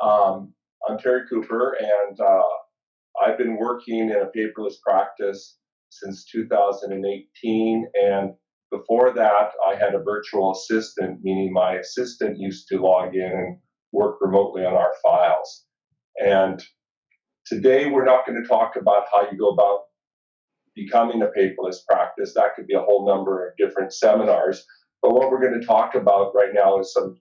I'm Terry Cooper, and I've been working in a paperless practice since 2018. And before that, I had a virtual assistant, meaning my assistant used to log in and work remotely on our files. And today, we're not going to talk about how you go about becoming a paperless practice. That could be a whole number of different seminars. But what we're going to talk about right now is some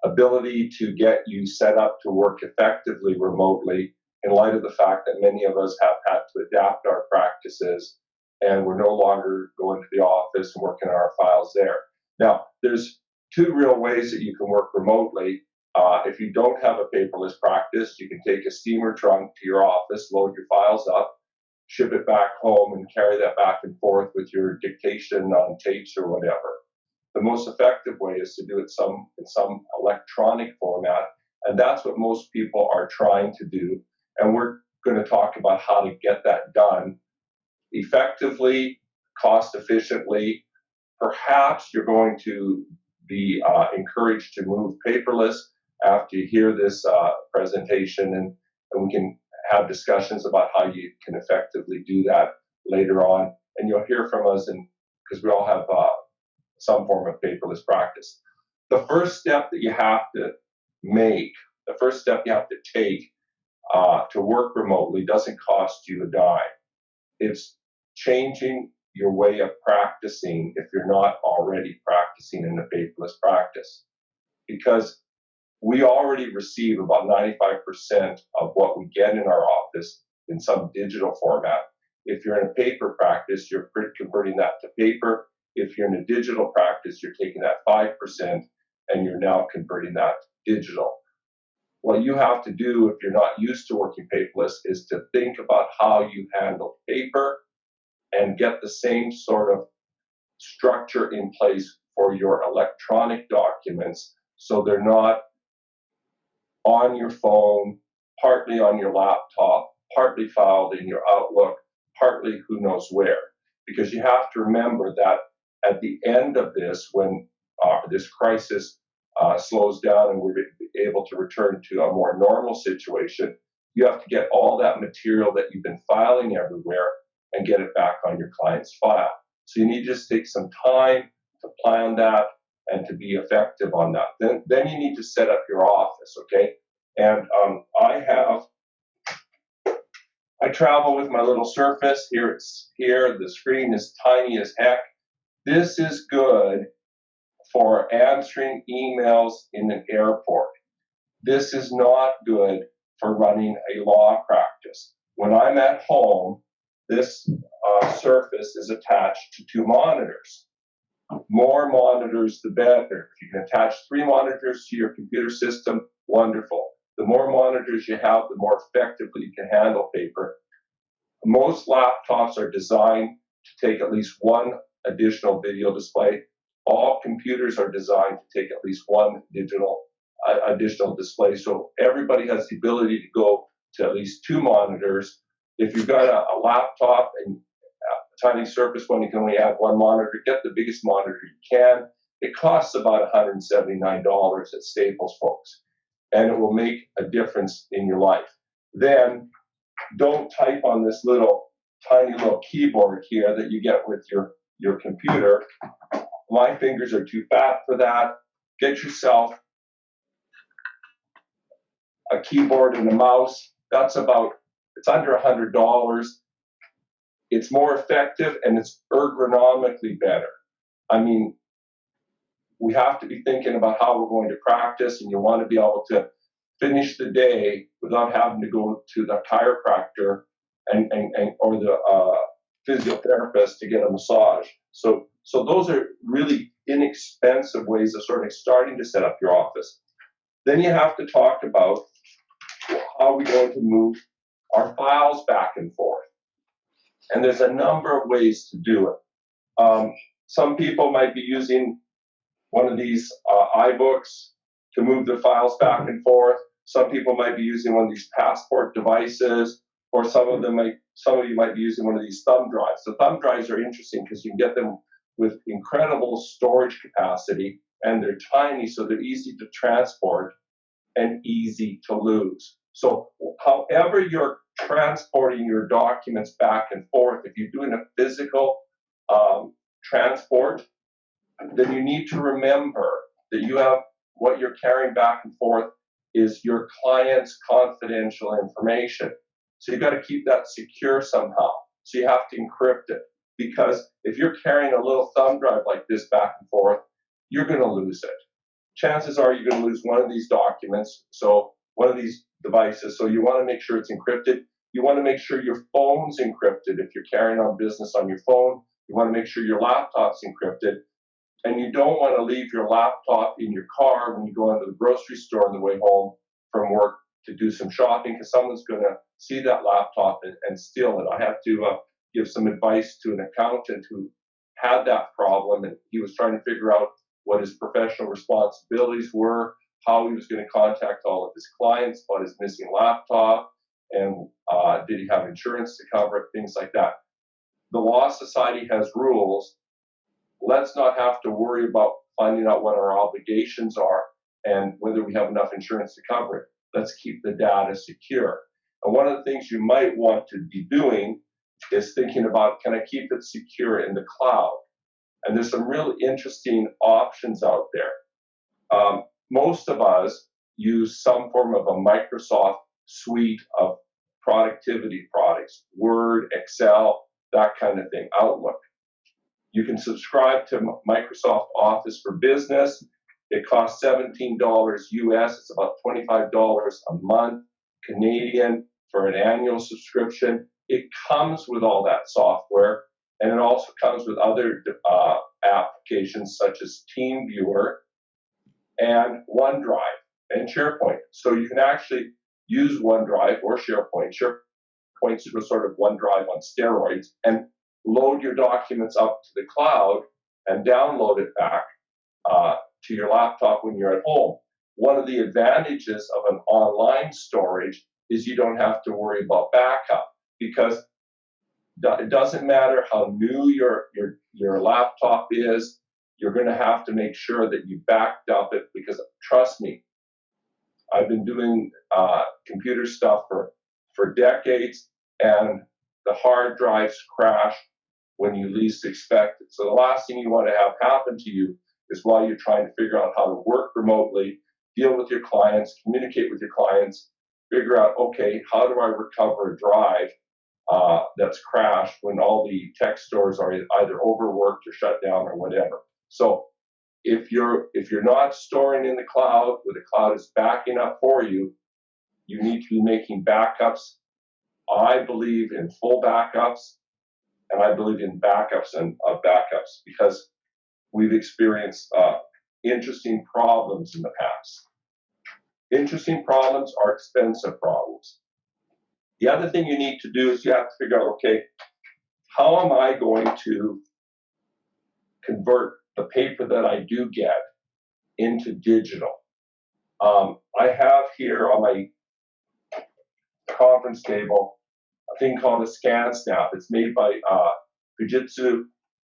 ability to get you set up to work effectively remotely, in light of the fact that many of us have had to adapt our practices and we're no longer going to the office and working on our files there. Now, there's two real ways that you can work remotely. If you don't have a paperless practice, you can take a steamer trunk to your office, load your files up, ship it back home, and carry that back and forth with your dictation on tapes or whatever. The most effective way is to do it in some electronic format, and that's what most people are trying to do. And we're going to talk about how to get that done effectively, cost efficiently. Perhaps you're going to be encouraged to move paperless after you hear this presentation, and we can have discussions about how you can effectively do that later on. And you'll hear from us, because we all have some form of paperless practice. The first step that you have to make, the first step you have to take to work remotely doesn't cost you a dime. It's changing your way of practicing if you're not already practicing in a paperless practice. Because we already receive about 95% of what we get in our office in some digital format. If you're in a paper practice, you're converting that to paper. If you're in a digital practice, you're taking that 5% and you're now converting that to digital. What you have to do if you're not used to working paperless is to think about how you handle paper and get the same sort of structure in place for your electronic documents, so they're not on your phone, partly on your laptop, partly filed in your Outlook, partly who knows where. Because you have to remember that at the end of this, when this crisis slows down and we're able to return to a more normal situation, you have to get all that material that you've been filing everywhere and get it back on your client's file. So you need to just take some time to plan that and to be effective on that. Then you need to set up your office, okay? And I travel with my little Surface. Here, the screen is tiny as heck. This is good for answering emails in an airport. This is not good for running a law practice. When I'm at home, this Surface is attached to 2 monitors. More monitors, the better. If you can attach 3 monitors to your computer system, wonderful. The more monitors you have, the more effectively you can handle paper. Most laptops are designed to take at least 1 additional video display. All computers are designed to take at least 1 additional display. So everybody has the ability to go to at least 2 monitors. If you've got a laptop and a tiny Surface one, you can only add 1 monitor. Get the biggest monitor you can. It costs about $179 at Staples, folks, and it will make a difference in your life. Then don't type on this tiny little keyboard here that you get with your computer. My fingers are too fat for that. Get yourself a keyboard and a mouse. It's under $100. It's more effective and it's ergonomically better. I mean, we have to be thinking about how we're going to practice, and you want to be able to finish the day without having to go to the chiropractor or the physiotherapist to get a massage. So those are really inexpensive ways of sort of starting to set up your office. Then you have to talk about how we're going to move our files back and forth. And there's a number of ways to do it. Some people might be using one of these iBooks to move the files back and forth. Some people might be using one of these passport devices, or some of you might be using one of these thumb drives. So thumb drives are interesting because you can get them with incredible storage capacity, and they're tiny, so they're easy to transport. and easy to lose. So however you're transporting your documents back and forth, if you're doing a physical transport, then you need to remember that you have what you're carrying back and forth is your client's confidential information. So you've got to keep that secure somehow. So you have to encrypt it, because if you're carrying a little thumb drive like this back and forth, you're going to lose it. Chances are you're going to lose one of these documents, so one of these devices. So you want to make sure it's encrypted. You want to make sure your phone's encrypted. If you're carrying on business on your phone, you want to make sure your laptop's encrypted. And you don't want to leave your laptop in your car when you go into the grocery store on the way home from work to do some shopping, because someone's going to see that laptop and steal it. I had to give some advice to an accountant who had that problem, and he was trying to figure out what his professional responsibilities were, how he was going to contact all of his clients about his missing laptop, and did he have insurance to cover it, things like that. The Law Society has rules. Let's not have to worry about finding out what our obligations are and whether we have enough insurance to cover it. Let's keep the data secure. And one of the things you might want to be doing is thinking about, can I keep it secure in the cloud? And there's some really interesting options out there. Most of us use some form of a Microsoft suite of productivity products, Word, Excel, that kind of thing, Outlook. You can subscribe to Microsoft Office for Business. It costs $17 US. It's about $25 a month Canadian for an annual subscription. It comes with all that software, and it also comes with other applications such as TeamViewer and OneDrive and SharePoint. So you can actually use OneDrive or SharePoint. SharePoint's sort of OneDrive on steroids, and load your documents up to the cloud and download it back to your laptop when you're at home. One of the advantages of an online storage is you don't have to worry about backup, because it doesn't matter how new your laptop is, you're going to have to make sure that you backed up it, because trust me, I've been doing computer stuff for decades, and the hard drives crash when you least expect it. So the last thing you want to have happen to you is while you're trying to figure out how to work remotely, deal with your clients, communicate with your clients, figure out, okay, how do I recover a drive that's crashed when all the tech stores are either overworked or shut down or whatever. So if you're not storing in the cloud, where the cloud is backing up for you, you need to be making backups. I believe in full backups, and I believe in backups and backups, because we've experienced interesting problems in the past. Interesting problems are expensive problems. The other thing you need to do is you have to figure out, okay, how am I going to convert the paper that I do get into digital? I have here on my conference table a thing called a scan snap. It's made by Fujitsu.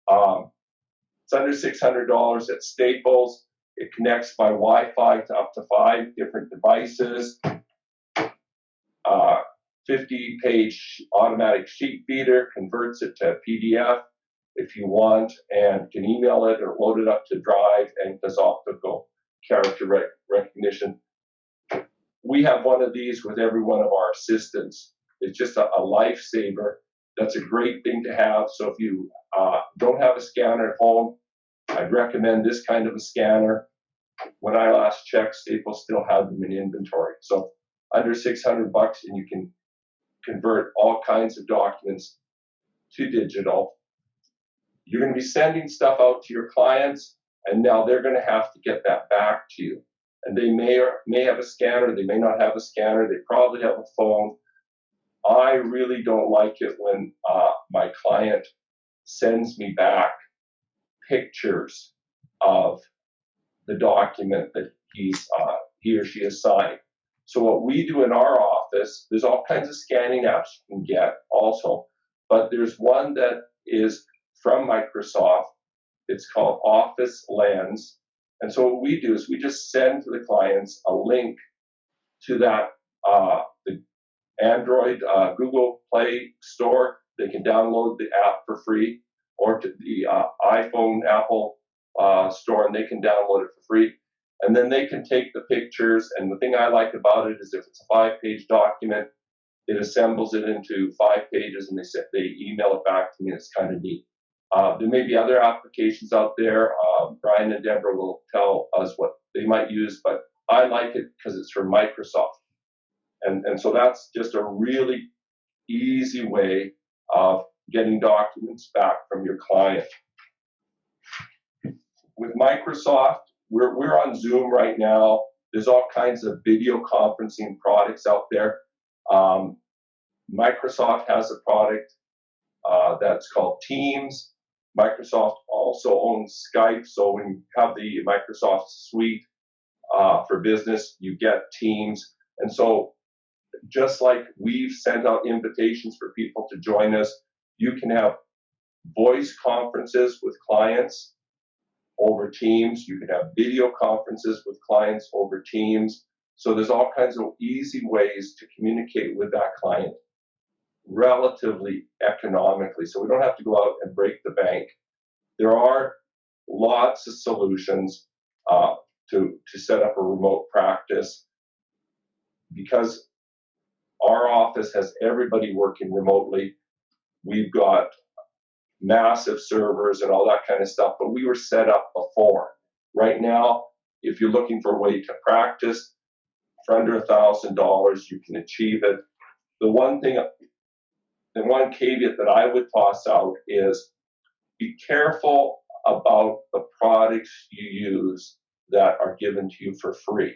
It's under $600 at Staples. It connects by Wi-Fi to up to 5 different devices. 50-page automatic sheet feeder converts it to PDF if you want, and can email it or load it up to Drive, and does optical character recognition. We have one of these with every one of our assistants. It's just a lifesaver. That's a great thing to have. So if you don't have a scanner at home, I'd recommend this kind of a scanner. When I last checked, Staples still had them in inventory. So under $600, and you can convert all kinds of documents to digital. You're going to be sending stuff out to your clients, and now they're going to have to get that back to you. And they may have a scanner, they may not have a scanner, they probably have a phone. I really don't like it when my client sends me back pictures of the document that he or she has signed. So what we do in our office, there's all kinds of scanning apps you can get also, but there's one that is from Microsoft. It's called Office Lens. And so what we do is we just send to the clients a link to that the Android Google Play Store. They can download the app for free, or to the iPhone Apple Store, and they can download it for free. And then they can take the pictures. And the thing I like about it is if it's a 5-page document, it assembles it into 5 pages, and they email it back to me. It's kind of neat. There may be other applications out there. Brian and Deborah will tell us what they might use, but I like it because it's from Microsoft. And so that's just a really easy way of getting documents back from your client. With Microsoft, we're on Zoom right now. There's all kinds of video conferencing products out there. Microsoft has a product that's called Teams. Microsoft also owns Skype, so when you have the Microsoft suite for business, you get Teams. And so just like we've sent out invitations for people to join us, you can have voice conferences with clients over Teams. You can have video conferences with clients over Teams. So there's all kinds of easy ways to communicate with that client relatively economically. So we don't have to go out and break the bank. There are lots of solutions to set up a remote practice. Because our office has everybody working remotely, we've got massive servers and all that kind of stuff, but we were set up before. Right now, if you're looking for a way to practice for under $1,000, you can achieve it. The one caveat that I would toss out is be careful about the products you use that are given to you for free.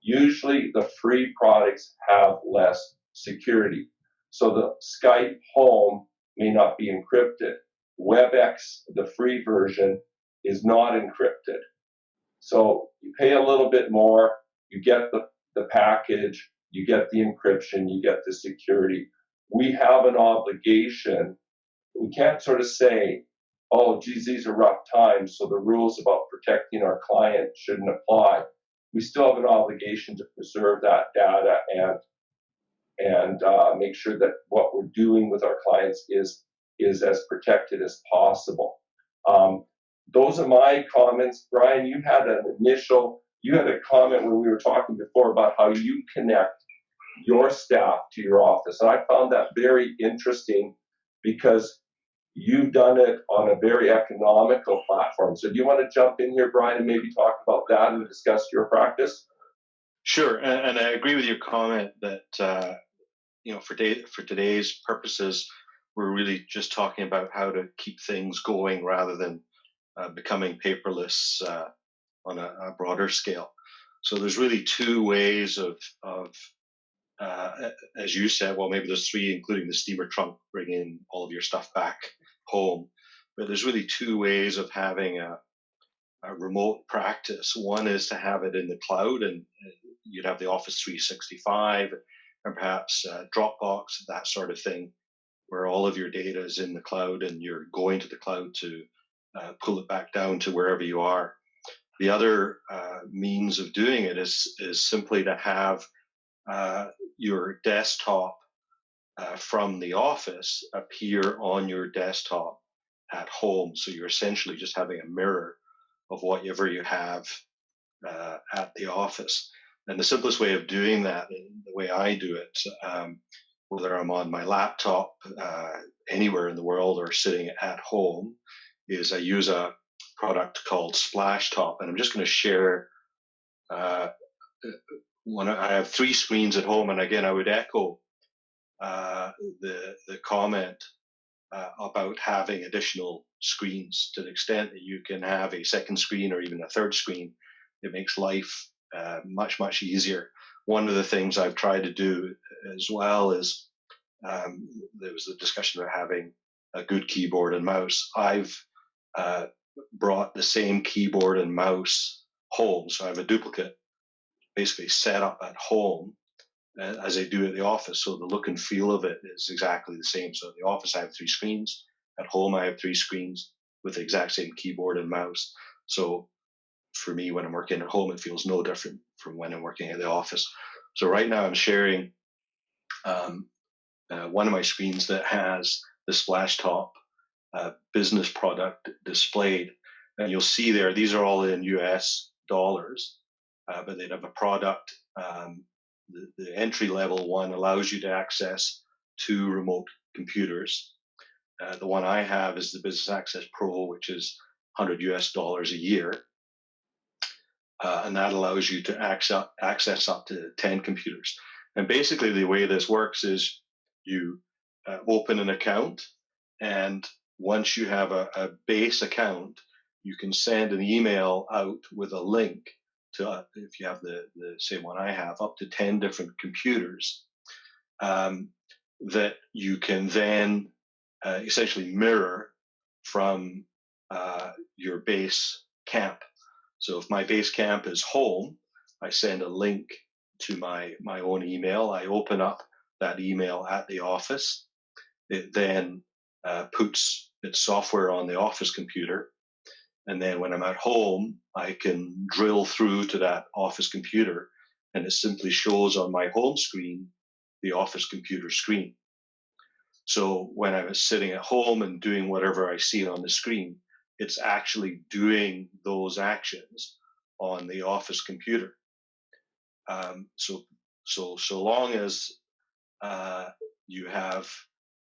Usually the free products have less security. So the Skype Home may not be encrypted. WebEx, the free version, is not encrypted. So you pay a little bit more, you get the package, you get the encryption, you get the security. We have an obligation. We can't sort of say, oh, geez, these are rough times, so the rules about protecting our client shouldn't apply. We still have an obligation to preserve that data and make sure that what we're doing with our clients is as protected as possible. Those are my comments. Brian, you had a comment when we were talking before about how you connect your staff to your office. And I found that very interesting because you've done it on a very economical platform. So do you want to jump in here, Brian, and maybe talk about that and discuss your practice? Sure, and I agree with your comment that for today's purposes, we're really just talking about how to keep things going rather than becoming paperless on a broader scale. So there's really two ways of as you said, well, maybe there's three, including the steamer trunk, bringing all of your stuff back home. But there's really two ways of having a remote practice. One is to have it in the cloud, and you'd have the Office 365 and perhaps Dropbox, that sort of thing, where all of your data is in the cloud and you're going to the cloud to pull it back down to wherever you are. The other means of doing it is simply to have your desktop from the office appear on your desktop at home. So you're essentially just having a mirror of whatever you have at the office. And the simplest way of doing that, the way I do it, whether I'm on my laptop anywhere in the world or sitting at home, is I use a product called Splashtop. And I'm just going to share I have 3 screens at home, and again, I would echo the comment about having additional screens. To the extent that you can have a second screen or even a third screen, it makes life much easier. One of the things I've tried to do as well is there was a discussion about having a good keyboard and mouse. I've brought the same keyboard and mouse home, so I have a duplicate basically set up at home as I do at the office. So the look and feel of it is exactly the same. So at the office, I have 3 screens. At home, I have 3 screens with the exact same keyboard and mouse. So for me, when I'm working at home, it feels no different from when I'm working at the office. So right now I'm sharing one of my screens that has the splash top business product displayed. And you'll see there, these are all in US dollars, but they'd have a product. The entry level one allows you to access 2 remote computers. The one I have is the Business Access Pro, which is $100 US a year. And that allows you to access up to 10 computers. And basically the way this works is you open an account, and once you have a base account, you can send an email out with a link to, if you have the same one I have, up to 10 different computers that you can then essentially mirror from your base camp. So if my base camp is home, I send a link to my own email. I open up that email at the office. It then puts its software on the office computer. And then when I'm at home, I can drill through to that office computer, and it simply shows on my home screen the office computer screen. So when I was sitting at home and doing whatever I see on the screen, it's actually doing those actions on the office computer. So long as you have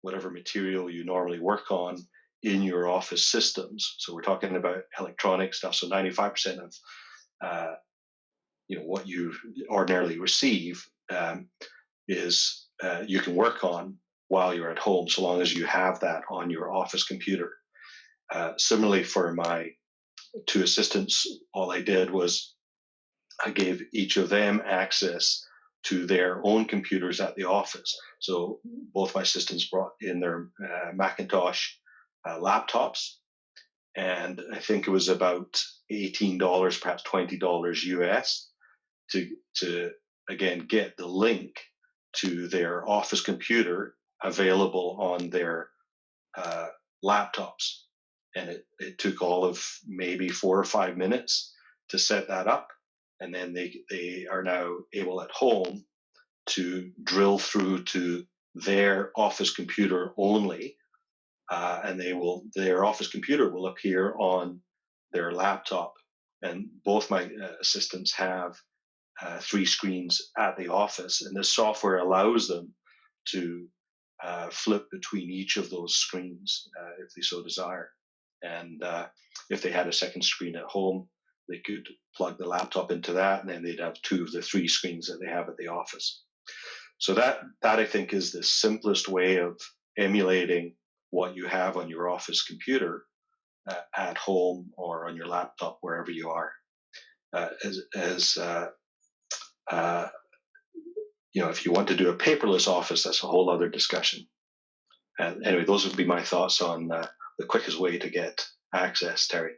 whatever material you normally work on in your office systems. So we're talking about electronic stuff. So 95% of what you ordinarily receive is you can work on while you're at home, so long as you have that on your office computer. Similarly, for my 2 assistants, all I did was I gave each of them access to their own computers at the office. So both my assistants brought in their Macintosh laptops, and I think it was about $18, perhaps $20 US to again get the link to their office computer available on their laptops. And it took all of maybe 4 or 5 minutes to set that up. And then they are now able at home to drill through to their office computer only. And their office computer will appear on their laptop. And both my assistants have 3 screens at the office, and this software allows them to flip between each of those screens if they so desire. And if they had a second screen at home, they could plug the laptop into that, and then they'd have 2 of the 3 screens that they have at the office. So that I think is the simplest way of emulating what you have on your office computer at home or on your laptop, wherever you are. If you want to do a paperless office, that's a whole other discussion. And anyway, those would be my thoughts on the quickest way to get access, Terry.